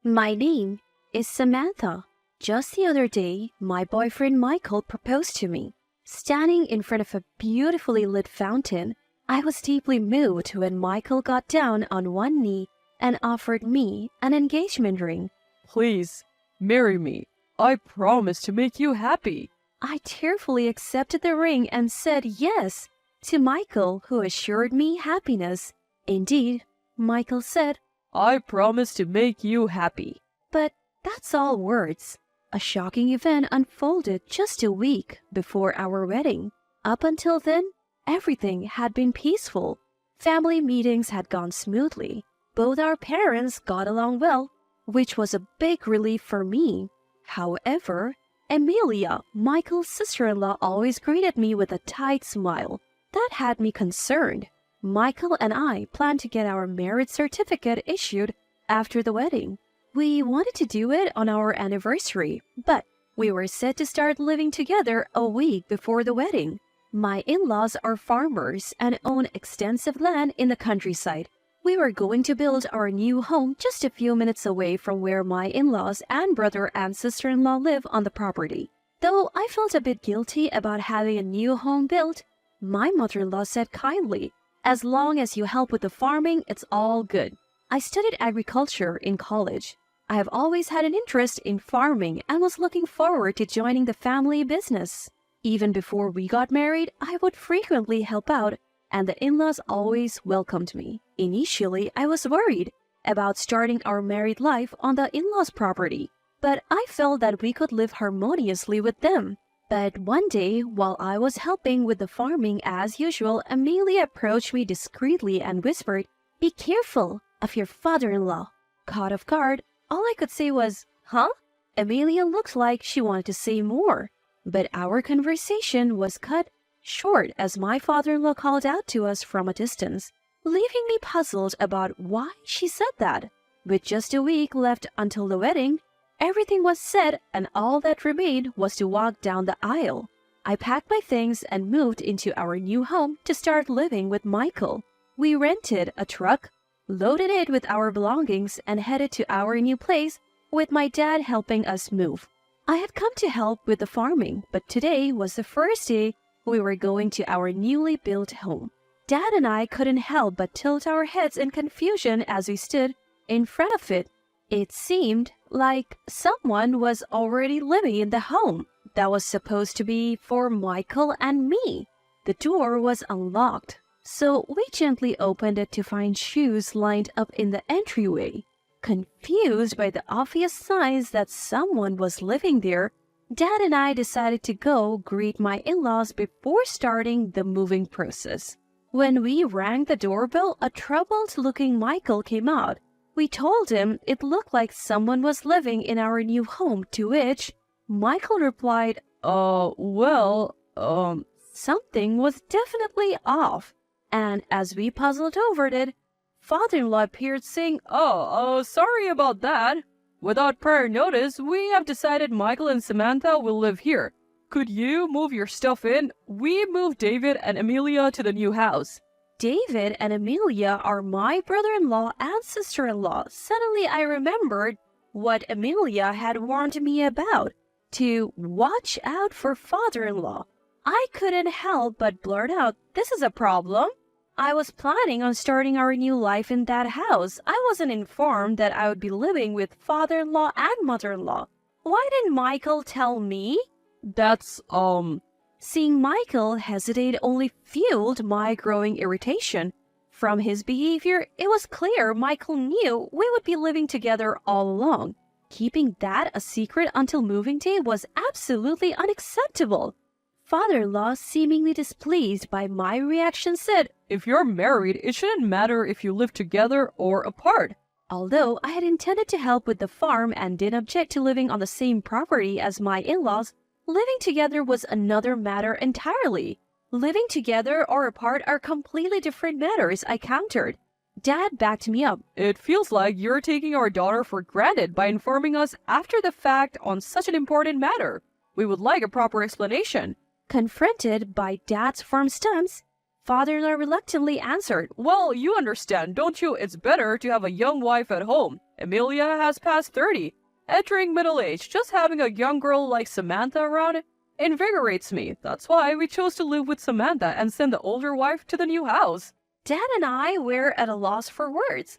My name is Samantha. Just the other day, my boyfriend Michael proposed to me. Standing in front of a beautifully lit fountain, I was deeply moved when Michael got down on one knee and offered me an engagement ring. Please, marry me. I promise to make you happy. I tearfully accepted the ring and said yes to Michael, who assured me happiness. Indeed, Michael said, I promise to make you happy. but that's all words. A shocking event unfolded just a week before our wedding. Up until then, everything had been peaceful. Family meetings had gone smoothly. Both our parents got along well, which was a big relief for me. However, Amelia, Michael's sister-in-law, always greeted me with a tight smile. That had me concerned. Michael and I planned to get our marriage certificate issued after the wedding. We wanted to do it on our anniversary, but we were set to start living together a week before the wedding. My in-laws are farmers and own extensive land in the countryside. We were going to build our new home just a few minutes away from where my in-laws and brother and sister-in-law live on the property. Though I felt a bit guilty about having a new home built, my mother-in-law said kindly, "As long as you help with the farming, it's all good." I studied agriculture in college. I have always had an interest in farming and was looking forward to joining the family business. Even before we got married, I would frequently help out, and the in-laws always welcomed me. Initially, I was worried about starting our married life on the in-laws' property, but I felt that we could live harmoniously with them. But one day, while I was helping with the farming as usual, Amelia approached me discreetly and whispered, "Be careful of your father-in-law." Caught off guard, all I could say was, "Huh?" Amelia looked like she wanted to say more, but our conversation was cut short as my father-in-law called out to us from a distance, leaving me puzzled about why she said that. With just a week left until the wedding, everything was set and all that remained was to walk down the aisle. I packed my things and moved into our new home to start living with Michael. We rented a truck, loaded it with our belongings, and headed to our new place with my dad helping us move. I had come to help with the farming, but today was the first day we were going to our newly built home. Dad and I couldn't help but tilt our heads in confusion as we stood in front of it. It seemed like someone was already living in the home that was supposed to be for Michael and me. The door was unlocked, so we gently opened it to find shoes lined up in the entryway. Confused by the obvious signs that someone was living there, Dad and I decided to go greet my in-laws before starting the moving process. When we rang the doorbell, a troubled-looking Michael came out. We told him it looked like someone was living in our new home, to which Michael replied, something was definitely off. And as we puzzled over it, father-in-law appeared saying, Sorry about that. Without prior notice, we have decided Michael and Samantha will live here. Could you move your stuff in? We moved David and Amelia to the new house. David and Amelia are my brother-in-law and sister-in-law. Suddenly I remembered what Amelia had warned me about, to watch out for father-in-law. I couldn't help but blurt out, "This is a problem." I was planning on starting our new life in that house. I wasn't informed that I would be living with father-in-law and mother-in-law. Why didn't Michael tell me? That's, Seeing Michael hesitate only fueled my growing irritation. From his behavior, it was clear Michael knew we would be living together all along. Keeping that a secret until moving day was absolutely unacceptable. Father-in-law, seemingly displeased by my reaction, said, If you're married, it shouldn't matter if you live together or apart. Although I had intended to help with the farm and didn't object to living on the same property as my in-laws, living together was another matter entirely. Living together or apart are completely different matters, I countered. Dad backed me up. It feels like you're taking our daughter for granted by informing us after the fact on such an important matter. We would like a proper explanation. Confronted by Dad's firm stance, father-in-law reluctantly answered, Well, you understand, don't you? It's better to have a young wife at home. Amelia has passed 30, entering middle age. Just having a young girl like Samantha around invigorates me. That's why we chose to live with Samantha and send the older wife to the new house. Dad and I were at a loss for words.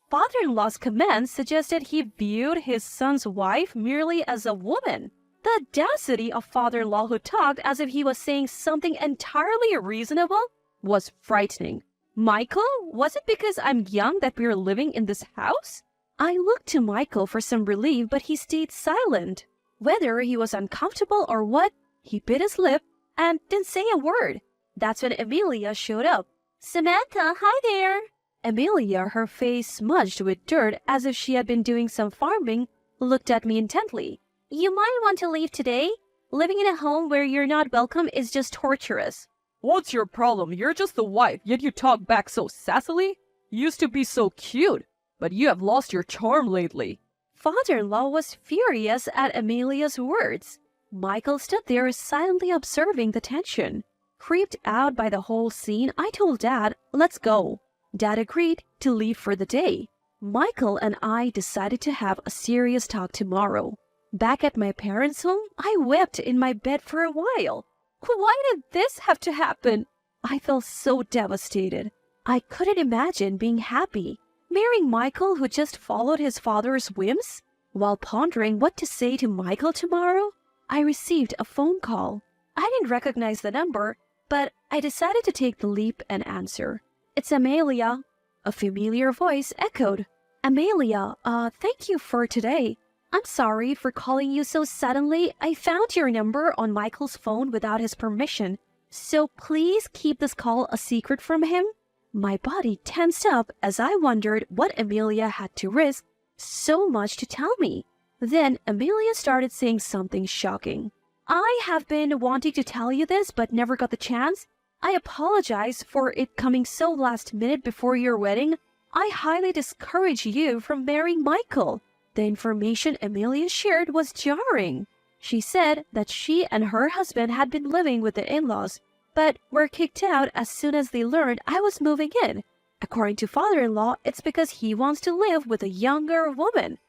Father-in-law's comments suggested he viewed his son's wife merely as a woman. The audacity of father-in-law who talked as if he was saying something entirely reasonable was frightening. Michael, was it because I'm young that we're living in this house? I looked to Michael for some relief, but he stayed silent. Whether he was uncomfortable or what, he bit his lip and didn't say a word. That's when Amelia showed up. Samantha, hi there. Amelia, her face smudged with dirt as if she had been doing some farming, looked at me intently. You might want to leave today. Living in a home where you're not welcome is just torturous. What's your problem? You're just the wife, yet you talk back so sassily? You used to be so cute, but you have lost your charm lately. Father-in-law was furious at Amelia's words. Michael stood there silently observing the tension. Creeped out by the whole scene, I told Dad, let's go. Dad agreed to leave for the day. Michael and I decided to have a serious talk tomorrow. Back at my parents' home, I wept in my bed for a while. Why did this have to happen? I felt so devastated. I couldn't imagine being happy, marrying Michael who just followed his father's whims. While pondering what to say to Michael tomorrow, I received a phone call. I didn't recognize the number, but I decided to take the leap and answer. It's Amelia. A familiar voice echoed. Amelia, thank you for today. I'm sorry for calling you so suddenly. I found your number on Michael's phone without his permission, so please keep this call a secret from him. My body tensed up as I wondered what Amelia had to risk so much to tell me. Then Amelia started saying something shocking. I have been wanting to tell you this but never got the chance. I apologize for it coming so last minute before your wedding. I highly discourage you from marrying Michael. The information Amelia shared was jarring. She said that she and her husband had been living with the in-laws, but were kicked out as soon as they learned I was moving in. According to father-in-law, it's because he wants to live with a younger woman.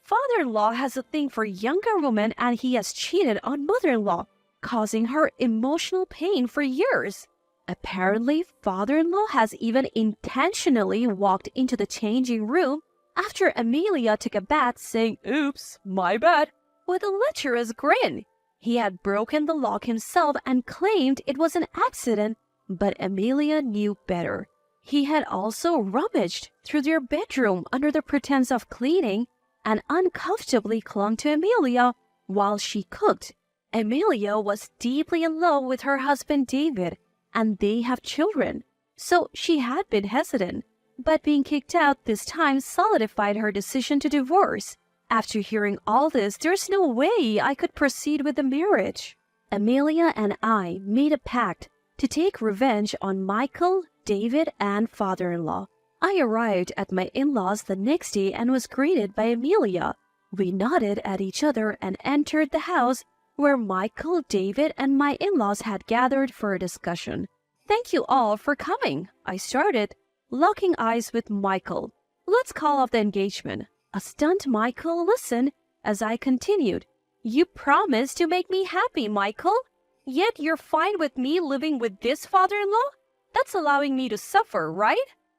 Father-in-law has a thing for younger women and he has cheated on mother-in-law, causing her emotional pain for years. Apparently, father-in-law has even intentionally walked into the changing room after Amelia took a bath saying, "Oops, my bad," with a lecherous grin. He had broken the lock himself and claimed it was an accident, but Amelia knew better. He had also rummaged through their bedroom under the pretense of cleaning and uncomfortably clung to Amelia while she cooked. Amelia was deeply in love with her husband David, and they have children, so she had been hesitant. But being kicked out this time solidified her decision to divorce. After hearing all this, there's no way I could proceed with the marriage. Amelia and I made a pact to take revenge on Michael, David, and father-in-law. I arrived at my in-laws the next day and was greeted by Amelia. We nodded at each other and entered the house where Michael, David, and my in-laws had gathered for a discussion. Thank you all for coming, I started, locking eyes with Michael. Let's call off the engagement. A stunned Michael listened as I continued. You promised to make me happy, Michael. Yet you're fine with me living with this father-in-law? That's allowing me to suffer, right?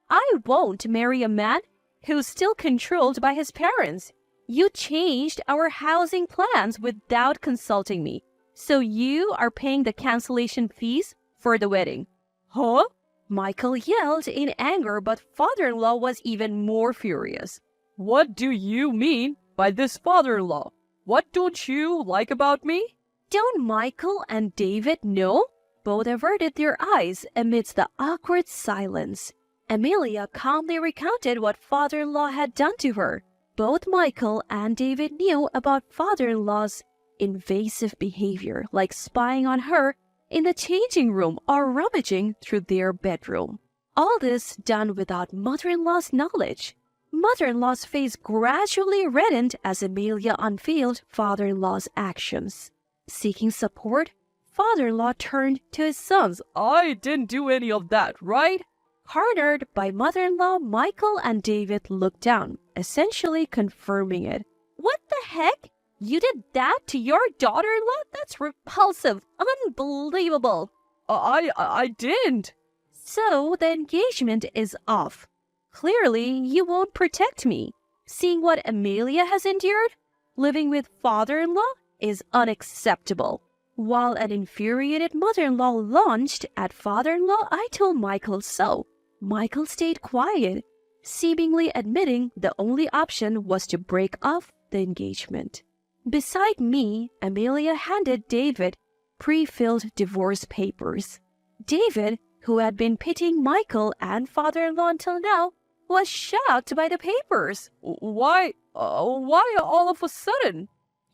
I won't marry a man who's still controlled by his parents. You changed our housing plans without consulting me, so you are paying the cancellation fees for the wedding. Huh? Michael yelled in anger, but father-in-law was even more furious. What do you mean by this father-in-law? What don't you like about me? Don't Michael and David know? Both averted their eyes amidst the awkward silence. Amelia calmly recounted what father-in-law had done to her. Both Michael and David knew about father-in-law's invasive behavior, like spying on her in the changing room or rummaging through their bedroom. All this done without mother-in-law's knowledge. Mother-in-law's face gradually reddened as Amelia unveiled father-in-law's actions. Seeking support, father-in-law turned to his sons. I didn't do any of that, right? Cornered by mother-in-law, Michael and David looked down, essentially confirming it. What the heck? You did that to your daughter-in-law? That's repulsive. Unbelievable. I didn't. So the engagement is off. Clearly, you won't protect me. Seeing what Amelia has endured, living with father-in-law is unacceptable. While an infuriated mother-in-law launched at father-in-law, I told Michael so. Michael stayed quiet, seemingly admitting the only option was to break off the engagement. Beside me, Amelia handed David pre-filled divorce papers. David, who had been pitying Michael and father-in-law until now, was shocked by the papers. Why all of a sudden?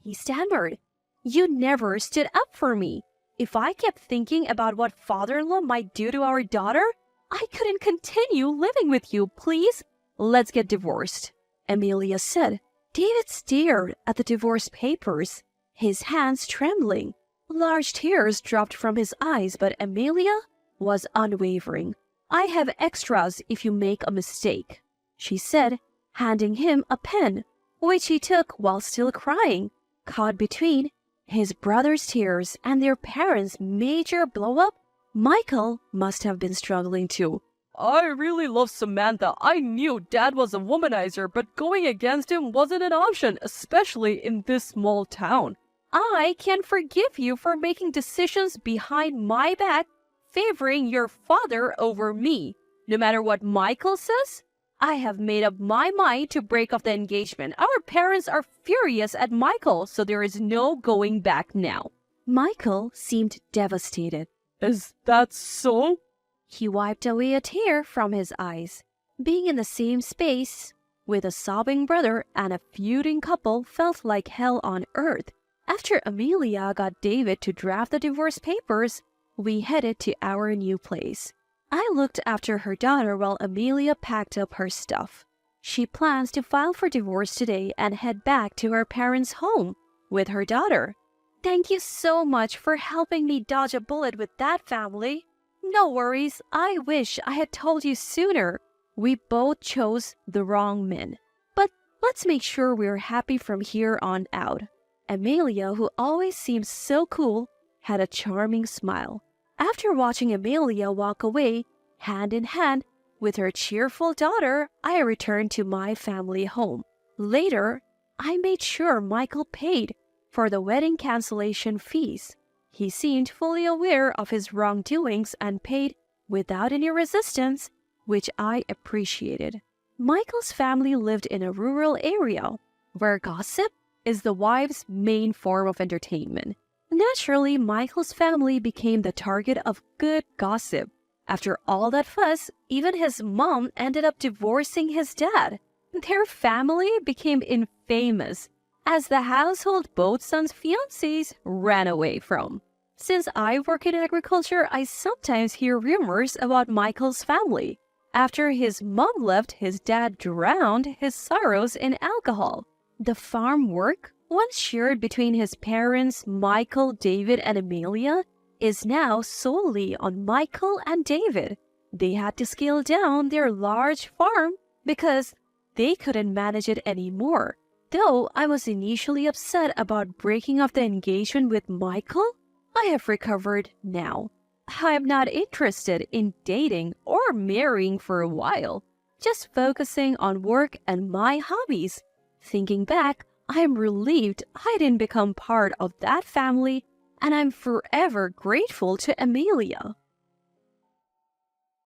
He stammered. You never stood up for me. If I kept thinking about what father-in-law might do to our daughter, I couldn't continue living with you. Please, let's get divorced, Amelia said. David stared at the divorce papers, his hands trembling. Large tears dropped from his eyes, but Amelia was unwavering. I have extras if you make a mistake, she said, handing him a pen, which he took while still crying, caught between his brother's tears and their parents' major blow-up. Michael must have been struggling too. I really love Samantha. I knew Dad was a womanizer, but going against him wasn't an option, especially in this small town. I can forgive you for making decisions behind my back, favoring your father over me. No matter what Michael says, I have made up my mind to break off the engagement. Our parents are furious at Michael, so there is no going back now. Michael seemed devastated. Is that so? He wiped away a tear from his eyes. Being in the same space with a sobbing brother and a feuding couple felt like hell on earth. After Amelia got David to draft the divorce papers, we headed to our new place. I looked after her daughter while Amelia packed up her stuff. She plans to file for divorce today and head back to her parents' home with her daughter. Thank you so much for helping me dodge a bullet with that family. No worries, I wish I had told you sooner. We both chose the wrong men. But let's make sure we're happy from here on out. Amelia, who always seems so cool, had a charming smile. After watching Amelia walk away, hand in hand with her cheerful daughter, I returned to my family home. Later, I made sure Michael paid for the wedding cancellation fees. He seemed fully aware of his wrongdoings and paid without any resistance, which I appreciated. Michael's family lived in a rural area where gossip is the wife's main form of entertainment. Naturally, Michael's family became the target of good gossip. After all that fuss, even his mom ended up divorcing his dad. Their family became infamous as the household both sons' fiancés ran away from. Since I work in agriculture, I sometimes hear rumors about Michael's family. After his mom left, his dad drowned his sorrows in alcohol. The farm work, once shared between his parents, Michael, David, and Amelia, is now solely on Michael and David. They had to scale down their large farm because they couldn't manage it anymore. Though I was initially upset about breaking off the engagement with Michael, I have recovered now. I am not interested in dating or marrying for a while, just focusing on work and my hobbies. Thinking back, I am relieved I didn't become part of that family, and I'm forever grateful to Amelia.